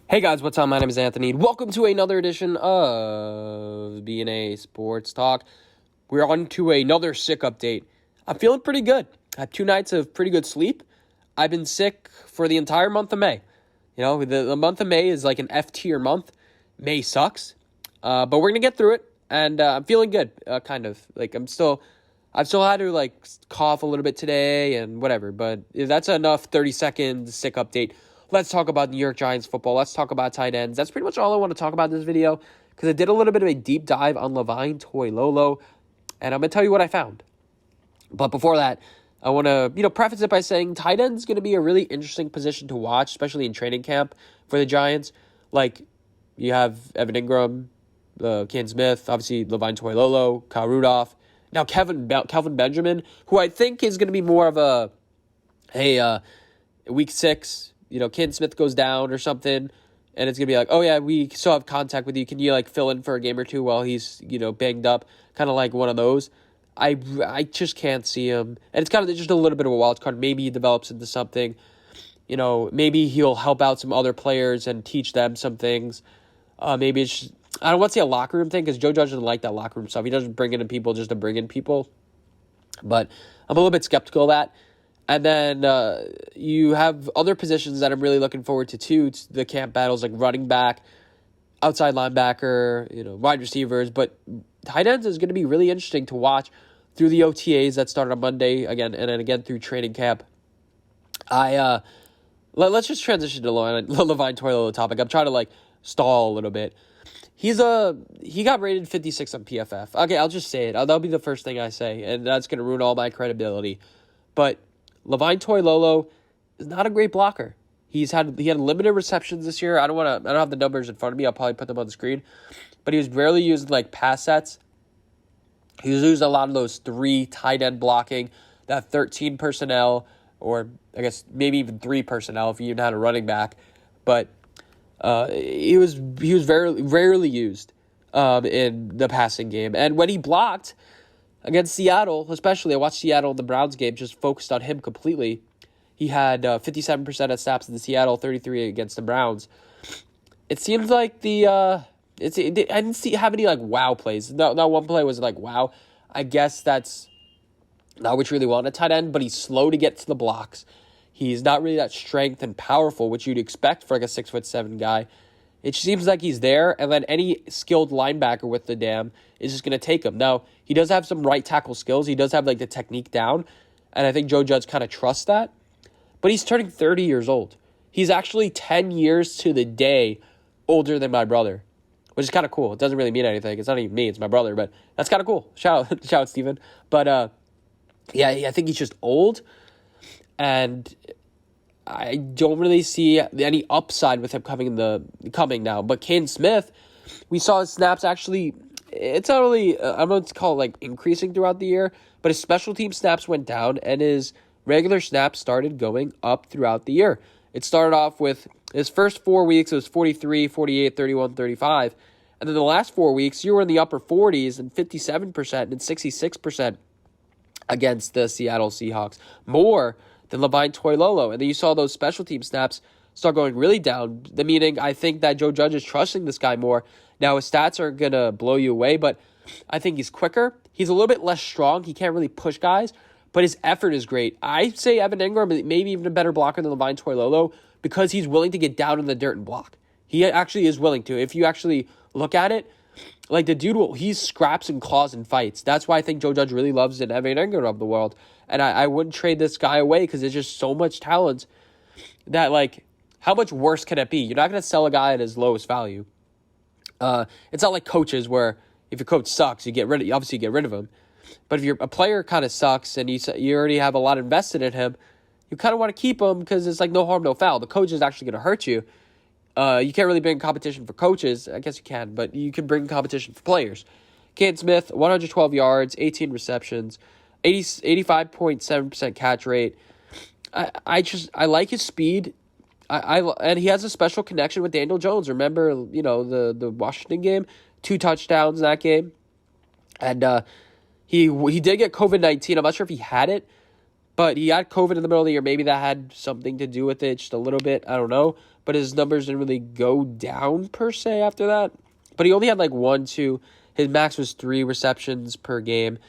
Hey guys, what's up? My name is Anthony. Welcome to another edition of B&A Sports Talk. We're on to another sick update. I'm feeling pretty good. I had 2 nights of pretty good sleep. I've been sick for the entire month of May. You know, the month of May is like an F tier month. May sucks, but we're gonna get through it, and I'm feeling good. Kind of like I've still had to like cough a little bit today and whatever. But if that's enough 30-second sick update. Let's talk about New York Giants football. Let's talk about tight ends. That's pretty much all I want to talk about in this video because I did a little bit of a deep dive on Levine, Lolo, and I'm going to tell you what I found. But before that, I want to, preface it by saying tight end is going to be a really interesting position to watch, especially in training camp for the Giants. Like, you have Evan Engram, Cant Smith, obviously Levine, Lolo, Kyle Rudolph. Now, Kelvin Benjamin, who I think is going to be more of a, week 6, Cant Smith goes down or something, and it's going to be like, oh, yeah, we still have contact with you. Can you, fill in for a game or two while he's, banged up? Kind of like one of those. I just can't see him. And it's kind of just a little bit of a wild card. Maybe he develops into something. Maybe he'll help out some other players and teach them some things. Maybe it's just, I don't want to say a locker room thing because Joe Judge doesn't like that locker room stuff. He doesn't bring in people just to bring in people. But I'm a little bit skeptical of that. And then you have other positions that I'm really looking forward to, too. The camp battles like running back, outside linebacker, wide receivers. But tight ends is going to be really interesting to watch through the OTAs that start on Monday again, and then again through training camp. Let's just transition to Levine Toilolo topic. I'm trying to stall a little bit. He got rated 56 on PFF. Okay, I'll just say it. That'll be the first thing I say, and that's going to ruin all my credibility. But Levine Toilolo is not a great blocker. He had limited receptions this year. I don't have the numbers in front of me. I'll probably put them on the screen. But he was rarely used in pass sets. He was used a lot of those 3 tight end blocking, that 13 personnel, or I guess maybe even 3 personnel if you even had a running back. But he was very rarely used in the passing game. And when he blocked against Seattle, especially, I watched Seattle in the Browns game, just focused on him completely. He had 57% of snaps in the Seattle, 33 against the Browns. It seems like I didn't have any wow plays. Not one play was wow. I guess that's not what you really want a tight end, but he's slow to get to the blocks. He's not really that strength and powerful, which you'd expect for a 6'7" guy. It seems like he's there, and then any skilled linebacker with the dam is just going to take him. Now, he does have some right tackle skills. He does have the technique down, and I think Joe Judge kind of trusts that. But he's turning 30 years old. He's actually 10 years to the day older than my brother, which is kind of cool. It doesn't really mean anything. It's not even me. It's my brother, but that's kind of cool. Shout out, Steven. But, I think he's just old, and I don't really see any upside with him coming now. But Cant Smith, we saw his snaps actually. It's not really, I'm going to call it increasing throughout the year, but his special team snaps went down and his regular snaps started going up throughout the year. It started off with his first 4 weeks, it was 43, 48, 31, 35. And then the last 4 weeks, you were in the upper 40s and 57% and 66% against the Seattle Seahawks. More than Levine Toilolo. And then you saw those special team snaps start going really down. The meaning, I think that Joe Judge is trusting this guy more. Now, his stats aren't going to blow you away, but I think he's quicker. He's a little bit less strong. He can't really push guys, but his effort is great. I say Evan Engram is maybe even a better blocker than Levine Toilolo because he's willing to get down in the dirt and block. He actually is willing to. If you actually look at it, the dude, he scraps and claws and fights. That's why I think Joe Judge really loves an Evan Engram of the world. And I wouldn't trade this guy away because there's just so much talent that, how much worse can it be? You're not going to sell a guy at his lowest value. It's not like coaches where if your coach sucks, you get rid of him. But if a player kind of sucks and you already have a lot invested in him, you kind of want to keep him because it's no harm, no foul. The coach is actually going to hurt you. You can't really bring competition for coaches. I guess you can, but you can bring competition for players. Cant Smith, 112 yards, 18 receptions, 85.7% catch rate. I like his speed. And he has a special connection with Daniel Jones. Remember, the Washington game, 2 touchdowns in that game. And he did get COVID-19. I'm not sure if he had it, But he had COVID in the middle of the year. Maybe that had something to do with it, just a little bit. I don't know. But his numbers didn't really go down per se after that. But he only had like 1, 2. His max was 3 receptions per game.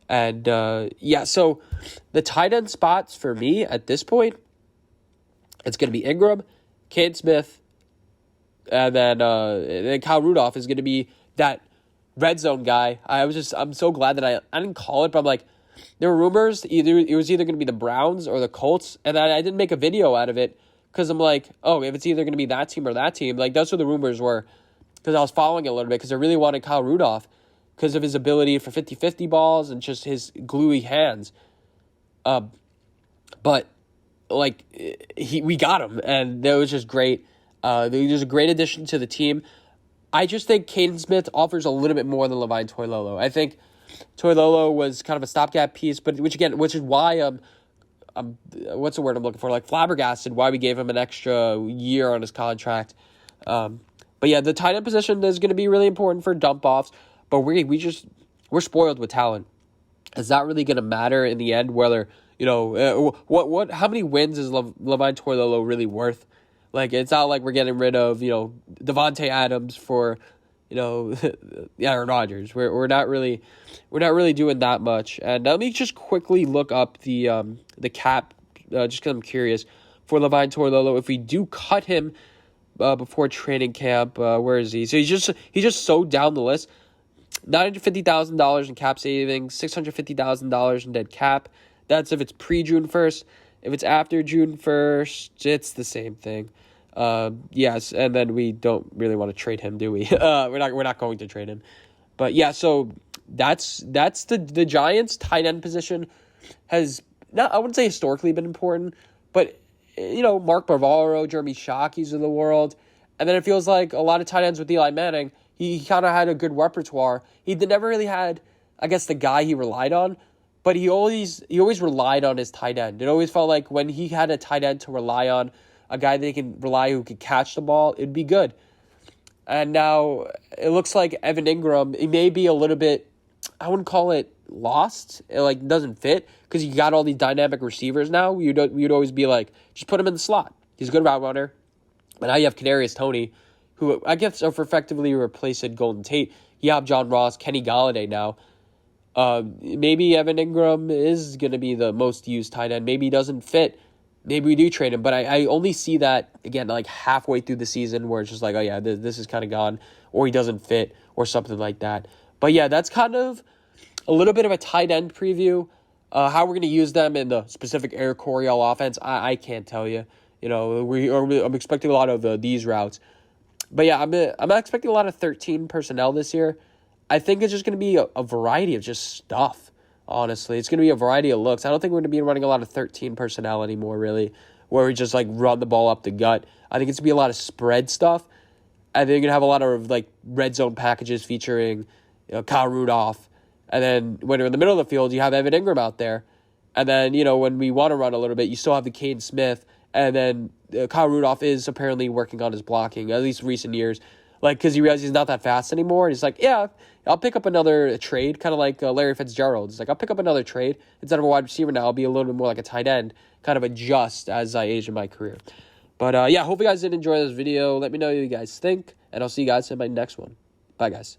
And, so the tight end spots for me at this point, it's going to be Engram, Cant Smith, and then Kyle Rudolph is going to be that red zone guy. I'm so glad that I didn't call it, but I'm like, there were rumors it was either going to be the Browns or the Colts, and I didn't make a video out of it because I'm like, oh, if it's either going to be that team or that team, like that's what the rumors were, because I was following it a little bit because I really wanted Kyle Rudolph because of his ability for 50-50 balls and just his gluey hands. But like we got him, and that was just great. He was a great addition to the team. I just think Cant Smith offers a little bit more than Levine Toilolo. I think Toilolo was kind of a stopgap piece, but which is why what's the word I'm looking for? Like flabbergasted why we gave him an extra year on his contract. But yeah, the tight end position is going to be really important for dump offs. But we're spoiled with talent. It's not really going to matter in the end whether how many wins is Levine Toilolo really worth? Like it's not like we're getting rid of Devontae Adams for Aaron Rodgers. We're not really doing that much. And let me just quickly look up the cap, just because I'm curious, for Levine Toilolo. If we do cut him before training camp, where is he? So he's just so down the list. $950,000 in cap savings, $650,000 in dead cap. That's if it's pre-June 1st. If it's after June 1st, it's the same thing. Yes, and then we don't really want to trade him, do we? We're not going to trade him. But yeah, so that's the Giants' tight end position has not, I wouldn't say historically been important, but Mark Bavaro, Jeremy Shockey's of the world, and then it feels like a lot of tight ends with Eli Manning. He kind of had a good repertoire. He never really had, I guess, the guy he relied on, but he always relied on his tight end. It always felt like when he had a tight end to rely on, a guy that he can rely who could catch the ball, it'd be good. And now it looks like Evan Engram, he may be a little bit, I wouldn't call it lost. It doesn't fit because you got all these dynamic receivers now. You'd always be like, just put him in the slot. He's a good route runner. But now you have Kadarius Toney, who I guess effectively replaced Golden Tate. You have John Ross, Kenny Galladay now. Maybe Evan Engram is going to be the most used tight end. Maybe he doesn't fit. Maybe we do trade him. But I only see that, again, like halfway through the season where it's just like, oh yeah, this is kind of gone. Or he doesn't fit or something like that. But yeah, that's kind of a little bit of a tight end preview. How we're going to use them in the specific Air Coryell offense, I can't tell you. I'm expecting a lot of these routes. But yeah, I'm not expecting a lot of 13 personnel this year. I think it's just going to be a variety of just stuff, honestly. It's going to be a variety of looks. I don't think we're going to be running a lot of 13 personnel anymore, really, where we just, run the ball up the gut. I think it's going to be a lot of spread stuff. I think you're going to have a lot of, red zone packages featuring Kyle Rudolph. And then when you're in the middle of the field, you have Evan Engram out there. And then, when we want to run a little bit, you still have the Cant Smith. And then Kyle Rudolph is apparently working on his blocking, at least recent years. Because he realizes he's not that fast anymore. And he's like, yeah, I'll pick up another trade, kind of like Larry Fitzgerald. He's like, I'll pick up another trade. Instead of a wide receiver now, I'll be a little bit more like a tight end, kind of adjust as I age in my career. But hope you guys did enjoy this video. Let me know what you guys think. And I'll see you guys in my next one. Bye, guys.